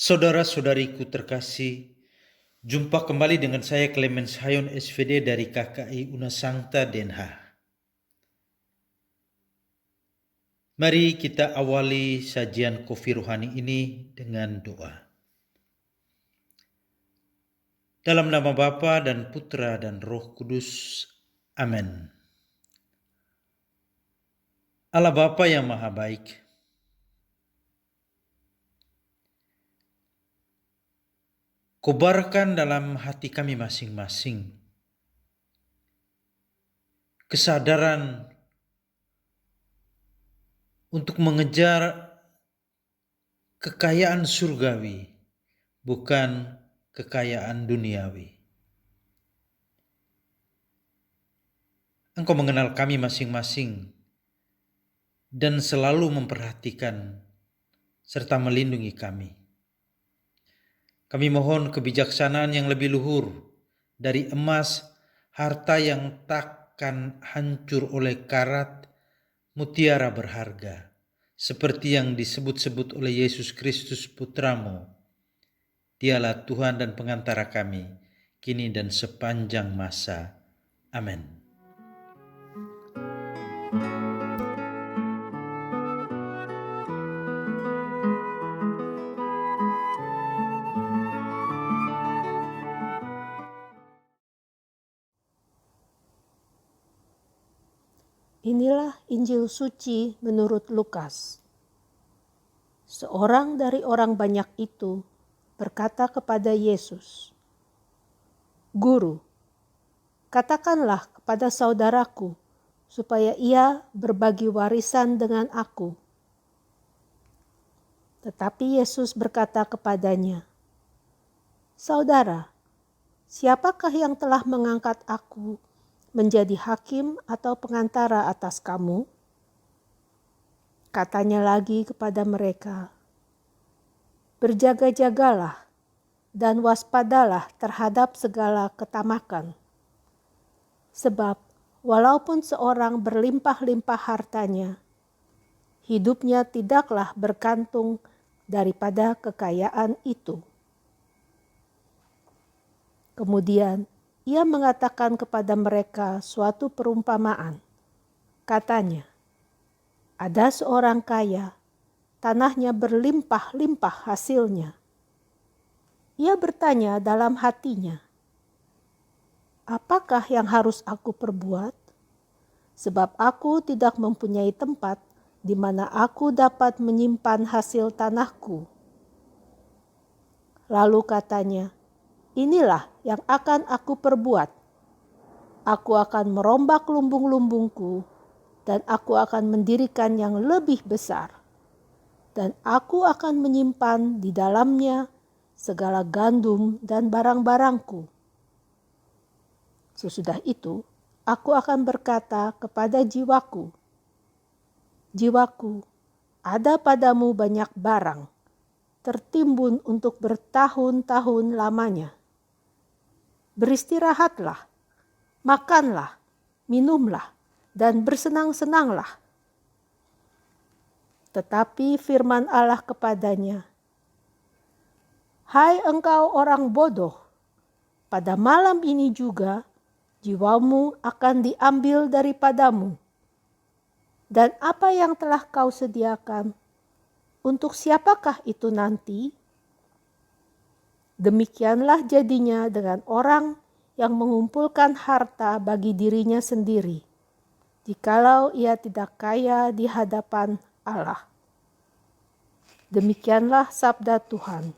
Saudara-saudariku terkasih, jumpa kembali dengan saya Clemens Hayon SVD dari KKI Unasangta Den Haag. Mari kita awali sajian kopi rohani ini dengan doa. Dalam nama Bapa dan Putra dan Roh Kudus. Amin. Allah Bapa yang Maha Baik, kobarkan dalam hati kami masing-masing kesadaran untuk mengejar kekayaan surgawi, bukan kekayaan duniawi. Engkau mengenal kami masing-masing dan selalu memperhatikan serta melindungi kami. Kami mohon kebijaksanaan yang lebih luhur dari emas, harta yang takkan hancur oleh karat, mutiara berharga, seperti yang disebut-sebut oleh Yesus Kristus Putramu. Dialah Tuhan dan pengantara kami, kini dan sepanjang masa. Amin. Inilah Injil suci menurut Lukas. Seorang dari orang banyak itu berkata kepada Yesus, "Guru, katakanlah kepada saudaraku supaya ia berbagi warisan dengan aku." Tetapi Yesus berkata kepadanya, "Saudara, siapakah yang telah mengangkat aku menjadi hakim atau pengantara atas kamu?" Katanya lagi kepada mereka, "Berjaga-jagalah dan waspadalah terhadap segala ketamakan. Sebab walaupun seorang berlimpah-limpah hartanya, hidupnya tidaklah bergantung daripada kekayaan itu." Kemudian ia mengatakan kepada mereka suatu perumpamaan. Katanya, "Ada seorang kaya, tanahnya berlimpah-limpah hasilnya. Ia bertanya dalam hatinya, 'Apakah yang harus aku perbuat? Sebab aku tidak mempunyai tempat di mana aku dapat menyimpan hasil tanahku.' Lalu katanya, 'Inilah yang akan aku perbuat. Aku akan merombak lumbung-lumbungku dan aku akan mendirikan yang lebih besar. Dan aku akan menyimpan di dalamnya segala gandum dan barang-barangku. Sesudah itu, aku akan berkata kepada jiwaku, jiwaku, ada padamu banyak barang, tertimbun untuk bertahun-tahun lamanya. Beristirahatlah, makanlah, minumlah, dan bersenang-senanglah.' Tetapi firman Allah kepadanya, 'Hai engkau orang bodoh, pada malam ini juga jiwamu akan diambil daripadamu. Dan apa yang telah kau sediakan, untuk siapakah itu nanti?' Demikianlah jadinya dengan orang yang mengumpulkan harta bagi dirinya sendiri, jikalau ia tidak kaya di hadapan Allah." Demikianlah sabda Tuhan.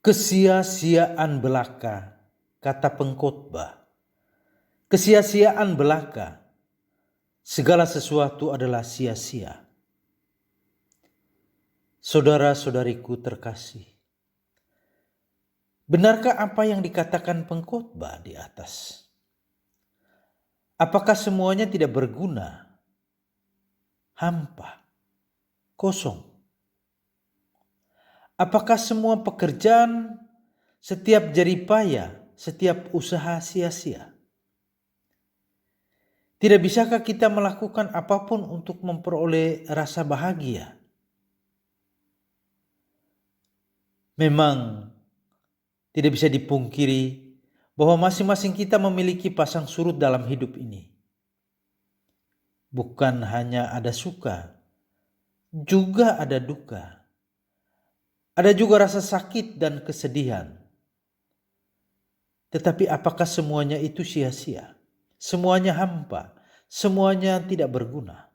Kesia-siaan belaka, kata pengkhotbah. Kesia-siaan belaka, segala sesuatu adalah sia-sia. Saudara-saudariku terkasih, benarkah apa yang dikatakan pengkhotbah di atas? Apakah semuanya tidak berguna, hampa, kosong? Apakah semua pekerjaan, setiap jeripaya, setiap usaha sia-sia? Tidak bisakah kita melakukan apapun untuk memperoleh rasa bahagia? Memang tidak bisa dipungkiri bahwa masing-masing kita memiliki pasang surut dalam hidup ini. Bukan hanya ada suka, juga ada duka. Ada juga rasa sakit dan kesedihan. Tetapi apakah semuanya itu sia-sia? Semuanya hampa, semuanya tidak berguna.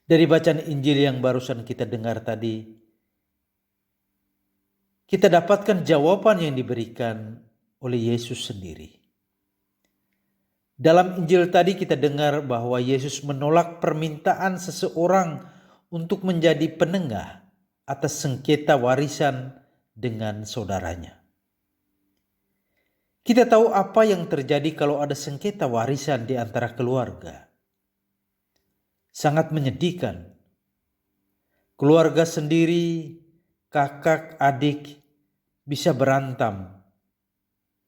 Dari bacaan Injil yang barusan kita dengar tadi, kita dapatkan jawaban yang diberikan oleh Yesus sendiri. Dalam Injil tadi kita dengar bahwa Yesus menolak permintaan seseorang untuk menjadi penengah atas sengketa warisan dengan saudaranya. Kita tahu apa yang terjadi kalau ada sengketa warisan di antara keluarga. Sangat menyedihkan. Keluarga sendiri, kakak, adik bisa berantem.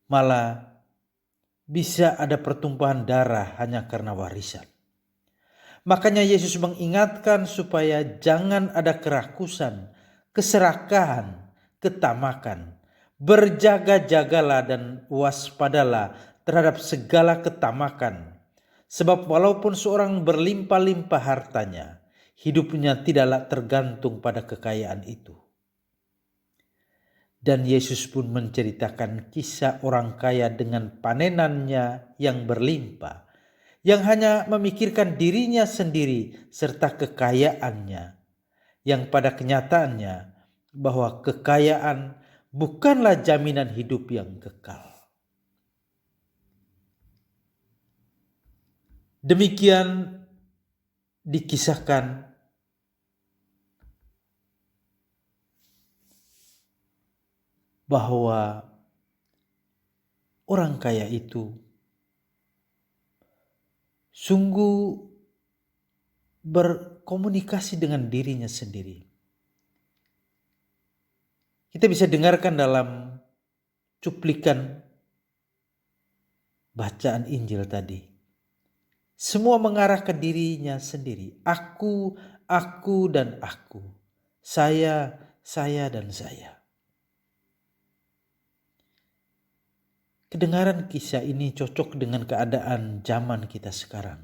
Malah bisa ada pertumpahan darah hanya karena warisan. Makanya Yesus mengingatkan supaya jangan ada kerakusan, keserakahan, ketamakan. Berjaga-jagalah dan waspadalah terhadap segala ketamakan. Sebab walaupun seorang berlimpah-limpah hartanya, hidupnya tidaklah tergantung pada kekayaan itu. Dan Yesus pun menceritakan kisah orang kaya dengan panenannya yang berlimpah, yang hanya memikirkan dirinya sendiri serta kekayaannya, yang pada kenyataannya bahwa kekayaan bukanlah jaminan hidup yang kekal. Demikian dikisahkan bahwa orang kaya itu sungguh berkomunikasi dengan dirinya sendiri. Kita bisa dengarkan dalam cuplikan bacaan Injil tadi. Semua mengarah ke dirinya sendiri. Aku, dan aku. Saya, dan saya. Kedengaran kisah ini cocok dengan keadaan zaman kita sekarang.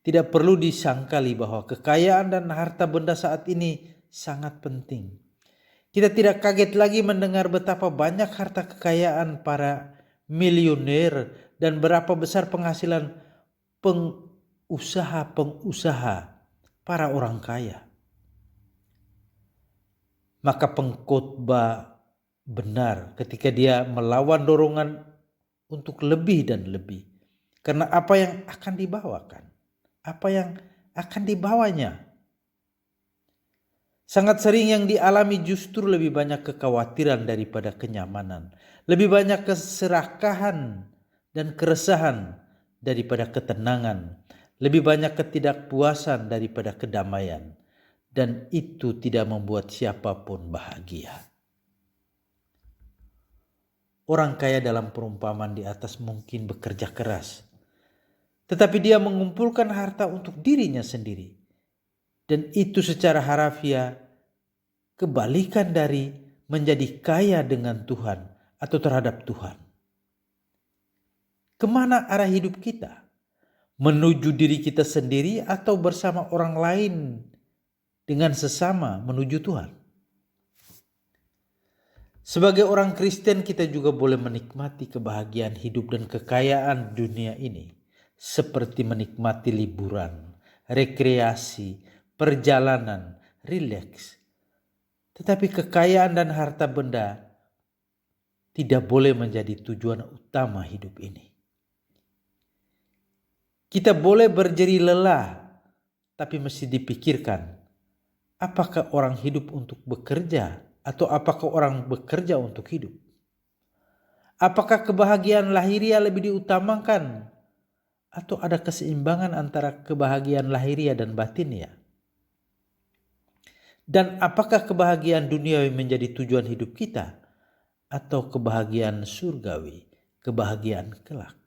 Tidak perlu disangkali bahwa kekayaan dan harta benda saat ini sangat penting. Kita tidak kaget lagi mendengar betapa banyak harta kekayaan para milioner dan berapa besar penghasilan pengusaha para orang kaya. Maka pengkhotbah benar ketika dia melawan dorongan untuk lebih dan lebih. Karena apa yang akan dibawakan, apa yang akan dibawanya. Sangat sering yang dialami justru lebih banyak kekhawatiran daripada kenyamanan. Lebih banyak keserakahan dan keresahan daripada ketenangan. Lebih banyak ketidakpuasan daripada kedamaian. Dan itu tidak membuat siapapun bahagia. Orang kaya dalam perumpamaan di atas mungkin bekerja keras. Tetapi dia mengumpulkan harta untuk dirinya sendiri. Dan itu secara harafiah kebalikan dari menjadi kaya dengan Tuhan atau terhadap Tuhan. Kemana arah hidup kita? Menuju diri kita sendiri atau bersama orang lain dengan sesama menuju Tuhan? Sebagai orang Kristen kita juga boleh menikmati kebahagiaan hidup dan kekayaan dunia ini. Seperti menikmati liburan, rekreasi, perjalanan, rileks. Tetapi kekayaan dan harta benda tidak boleh menjadi tujuan utama hidup ini. Kita boleh berjeri lelah, tapi mesti dipikirkan, apakah orang hidup untuk bekerja atau apakah orang bekerja untuk hidup? Apakah kebahagiaan lahiriah lebih diutamakan atau ada keseimbangan antara kebahagiaan lahiriah dan batiniah? Dan apakah kebahagiaan duniawi menjadi tujuan hidup kita atau kebahagiaan surgawi, kebahagiaan kelak?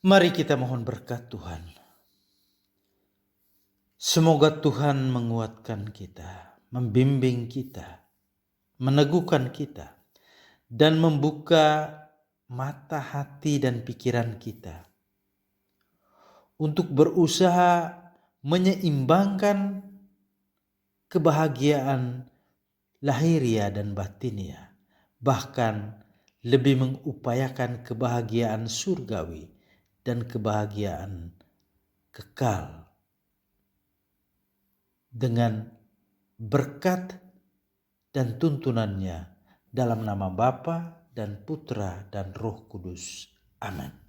Mari kita mohon berkat Tuhan. Semoga Tuhan menguatkan kita, membimbing kita, meneguhkan kita, dan membuka mata hati dan pikiran kita untuk berusaha menyeimbangkan kebahagiaan lahiriah dan batiniah, bahkan lebih mengupayakan kebahagiaan surgawi dan kebahagiaan kekal dengan berkat dan tuntunannya dalam nama Bapa dan Putra dan Roh Kudus. Amin.